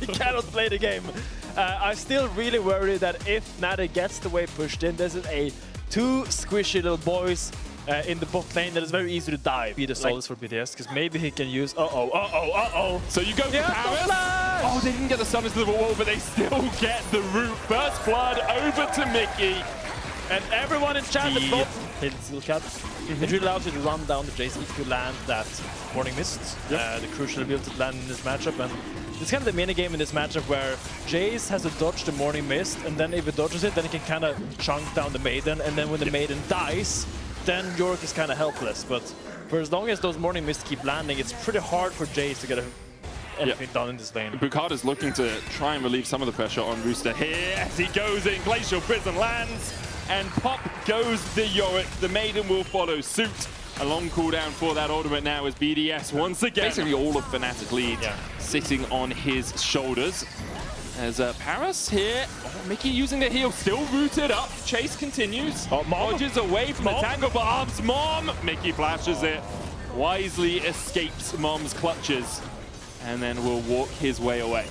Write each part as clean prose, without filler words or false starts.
he cannot play the game. I'm still really worried that if Fnatic gets the wave pushed in, there's a two squishy little boys in the bot lane that is very easy to die. Be the solace for BDS, because maybe he can use... So you go for Paris. Oh, they didn't get the summons to the wall, but they still get the root. First blood over to Mickey. And everyone in chat at both hit Seal Cat. It really allows you to run down the Jace if you land that Morning Mist. The crucial ability to land in this matchup. And it's kind of the mini game in this matchup where Jace has to dodge the Morning Mist, and then if he dodges it, then he can kind of chunk down the Maiden. And then when the Maiden dies, then York is kind of helpless. But for as long as those Morning Mists keep landing, it's pretty hard for Jace to get anything done in this lane. Bukata's looking to try and relieve some of the pressure on Rooster here as he goes in. Glacial Prison lands. And pop goes the Yorick. The Maiden will follow suit. A long cooldown for that ultimate now as BDS once again. Basically all of Fnatic lead sitting on his shoulders. As Paris here, Mickey using the heal, still rooted up. Chase continues. Dodges away from the tangle, but Arb's Mom. Mickey flashes it. Wisely escapes Mom's clutches. And then will walk his way away.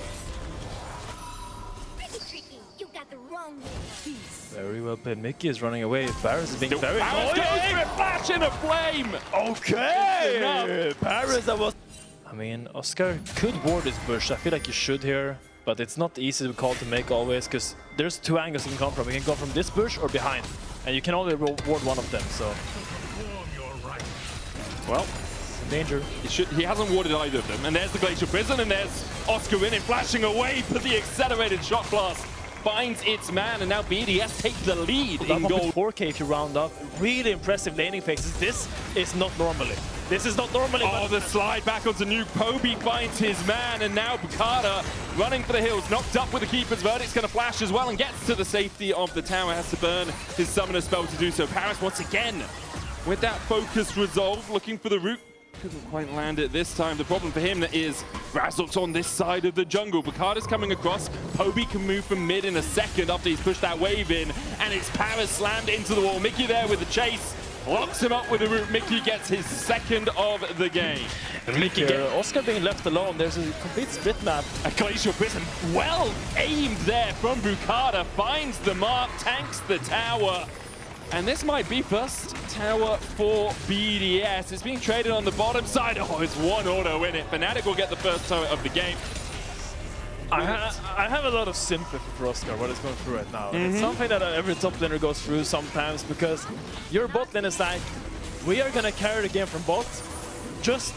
Very well played. Mickey is running away. Paris is being very Paris goes for a flash in a flame. Okay. Paris, that was... I mean, Oscar could ward this bush. I feel like you should here, but it's not easy to call to make always, because there's two angles you can come from. You can go from this bush or behind, and you can only ward one of them, so... Well, danger. He hasn't warded either of them. And there's the Glacial Prison, and there's Oscar in and flashing away, but the accelerated shot blast finds its man, and now BDS take the lead in gold. 4K if you round up. Really impressive laning phases. This is not normally. This is not normally. Oh, the slide back onto Nuke. Chovy finds his man, and now Bukata running for the hills. Knocked up with the Keeper's Verdict's going to flash as well and gets to the safety of the tower. Has to burn his Summoner spell to do so. Paris once again with that focused resolve, looking for the root. Couldn't quite land it this time. The problem for him is Razork's on this side of the jungle. Bukata's coming across. Chovy can move from mid in a second after he's pushed that wave in. And it's Paris slammed into the wall. Mickey there with the chase. Locks him up with the root. Mickey gets his second of the game. And Mickey, Oscar being left alone. There's a complete split map. A Glacial Prison well aimed there from Bukata. Finds the mark, tanks the tower. And this might be first tower for BDS. It's being traded on the bottom side. Oh, it's one auto in it. Fnatic will get the first tower of the game. I have a lot of sympathy for Oscar, what he's going through right now. And it's something that every top laner goes through sometimes, because your bot lane is like, we are going to carry the game from bot. Just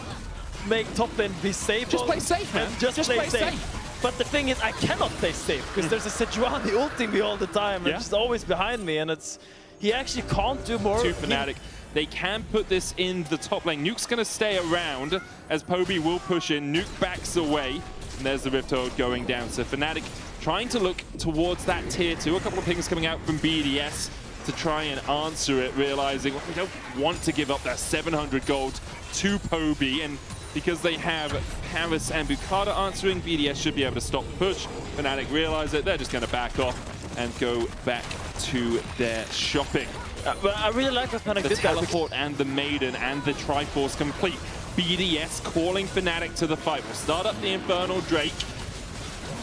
make top lane be safe. Just play safe, man. Just play safe. But the thing is, I cannot play safe, because there's a Sejuani ulting me all the time, and just always behind me, and it's... He actually can't do more. To Fnatic. They can put this in the top lane. Nuke's going to stay around as Chovy will push in. Nuke backs away. And there's the Rift Hold going down. So Fnatic trying to look towards that tier 2. A couple of pings coming out from BDS to try and answer it, realizing we don't want to give up that 700 gold to Chovy. And because they have Paris and Bukata answering, BDS should be able to stop the push. Fnatic realize it. They're just going to back off and go back to their shopping. But I really like what Fnatic did. The teleport and the Maiden and the Triforce complete. BDS calling Fnatic to the fight. We'll start up the Infernal Drake.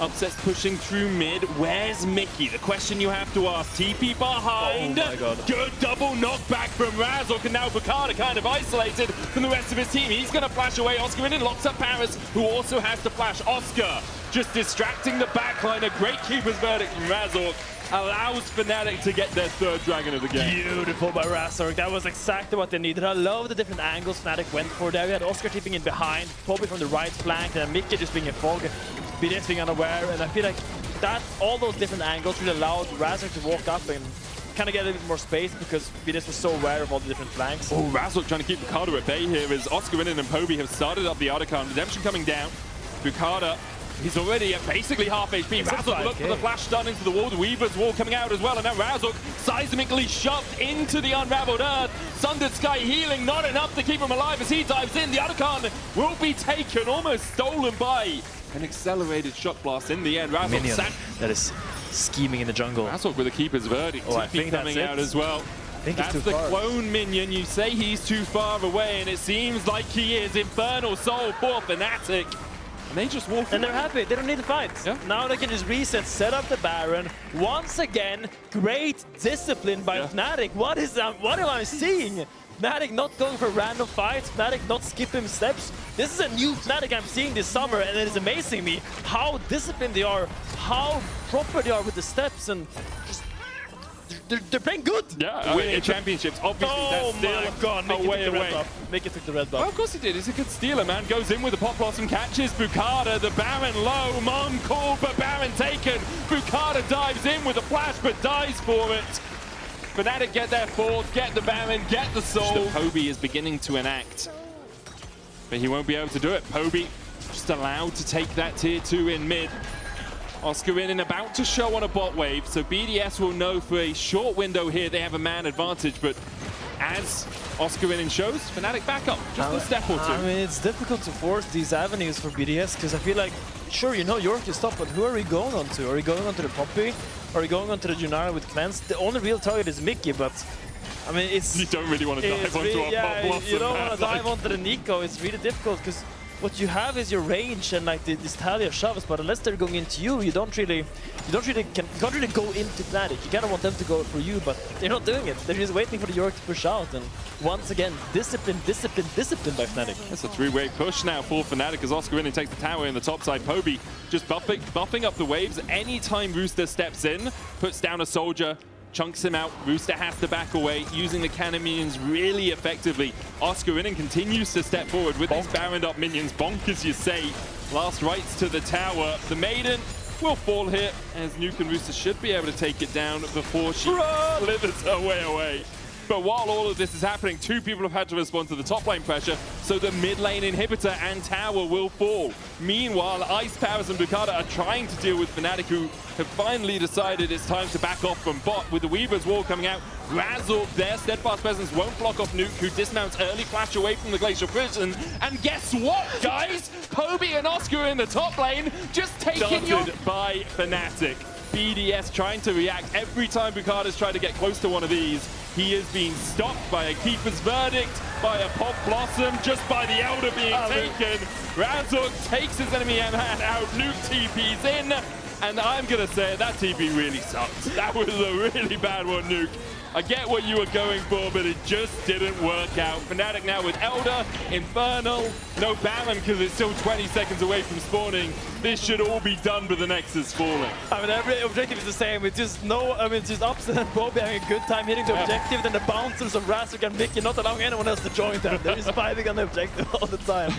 Upset's pushing through mid. Where's Mickey? The question you have to ask. TP behind. Oh my god. Good double knockback from Razork, and now Bukata kind of isolated from the rest of his team. He's going to flash away Oscar in and locks up Paris, who also has to flash. Oscar just distracting the backline. A great Keeper's Verdict from Razork allows Fnatic to get their third dragon of the game. Beautiful by Razork. That was exactly what they needed. I love the different angles Fnatic went for there. We had Oscar tipping in behind, Chovy from the right flank, and Mickey just being in fog, BDS being unaware, and I feel like that all those different angles really allowed Razork to walk up and kind of get a little bit more space, because BDS was so aware of all the different flanks. Oh, Razork trying to keep Bukata at bay here as Oscar and Chovy have started up the Otacon. Redemption coming down. Bukata, he's already at basically half HP. Razork looked for the flash stun into the wall. The Weaver's wall coming out as well. And now Razork seismically shoved into the Unraveled Earth. Sundered Sky healing, not enough to keep him alive as he dives in. The Otacon will be taken, almost stolen by an accelerated shot blast in the end. Razork that is scheming in the jungle. Razork with a Keeper's Verdict. Oh, I think coming out as well. That's the clone minion. You say he's too far away, and it seems like he is. Infernal Soul for Fnatic. And they just walk And away. they're happy. They don't need to fight. Yeah. Now they can just reset, set up the Baron. Once again, great discipline by Fnatic. What am I seeing? Fnatic not going for random fights. Fnatic not skipping steps. This is a new Fnatic I'm seeing this summer, and it is amazing me how disciplined they are, how proper they are with the steps, and just they're playing good. Yeah, winning championships. Obviously, Oh that's my god, still Mickey a way took the red away. buff. Mickey took the red Well, buff. of course he did. He's a good stealer, man. Goes in with the Pop Blossom, catches Bukata. The Baron low. Mom called, but Baron taken. Bukata dives in with a flash, but dies for it. Fnatic get their fourth, get the Baron, get the soul. The Chovy is beginning to enact, but he won't be able to do it. Chovy just allowed to take that tier 2 in mid. Oscarinin about to show on a bot wave, so BDS will know for a short window here they have a man advantage, but as Oscarinin shows, Fnatic back up just a step or two. I mean, it's difficult to force these avenues for BDS because I feel like, sure, you know York is top, but who are we going on to? Are we going on to the Poppy? Are we going on to the Junara with Cleanse? The only real target is Mickey, but I mean, it's... You don't really want to dive onto a Pop Blossom. You don't want to dive onto the Nico. It's really difficult because what you have is your range and like this tally of shoves, but unless they're going into you, you can't really go into Fnatic. You kind of want them to go for you, but they're not doing it. They're just waiting for the York to push out, and once again, discipline by Fnatic. It's a three-way push now for Fnatic as Oscarinin takes the tower in the top side. Chovy just buffing up the waves. Anytime Rooster steps in, puts down a soldier, chunks him out. Rooster has to back away, using the cannon minions really effectively. Oscarinin continues to step forward with these Baroned up minions. Bonk, as you say. Last rights to the tower. The Maiden will fall here, as Nuke and Rooster should be able to take it down before she slithers her way away. But while all of this is happening, two people have had to respond to the top lane pressure, so the mid lane inhibitor and tower will fall. Meanwhile, Ice Powers and Bukata are trying to deal with Fnatic, who have finally decided it's time to back off from bot. With the Weaver's Wall coming out, Razzle, their steadfast presence won't block off Nuke, who dismounts early, flash away from the Glacial Prison. And guess what, guys? Chovy and Oscar in the top lane, just taking you by Fnatic. BDS trying to react every time Bukata's tried to get close to one of these. He is being stopped by a Keeper's Verdict, by a Pop Blossom, just by the Elder being taken. Razork takes his enemy man out, Nuke TP's in, and I'm gonna say that TP really sucked. That was a really bad one, Nuke. I get what you were going for, but it just didn't work out. Fnatic now with Elder, Infernal, no Baron because it's still 20 seconds away from spawning. This should all be done, but the Nexus falling. I mean, every objective is the same. It's just just Upset and Bobby having a good time hitting the objective, then the bouncers of Razork and Mickey not allowing anyone else to join them. They're just fighting on the objective all the time.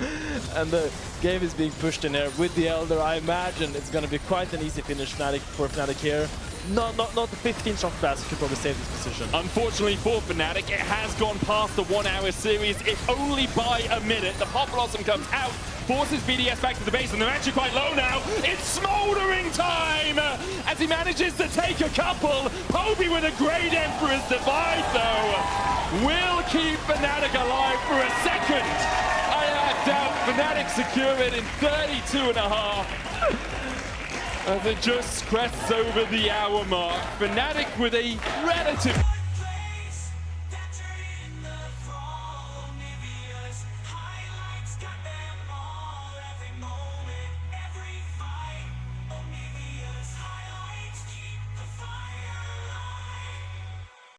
And the game is being pushed in there with the Elder. I imagine it's going to be quite an easy finish for Fnatic here. Not the 15 shot blast could probably save this position. Unfortunately for Fnatic, it has gone past the 1 hour series, if only by a minute. The Pop Blossom comes out, forces BDS back to the base, and they're actually quite low now. It's smoldering time as he manages to take a couple. Chovy with a great Emperor's Divide, though, will keep Fnatic alive for a second. I doubt Fnatic secure it in 32.5. As it just crests over the hour mark. Fnatic with a relative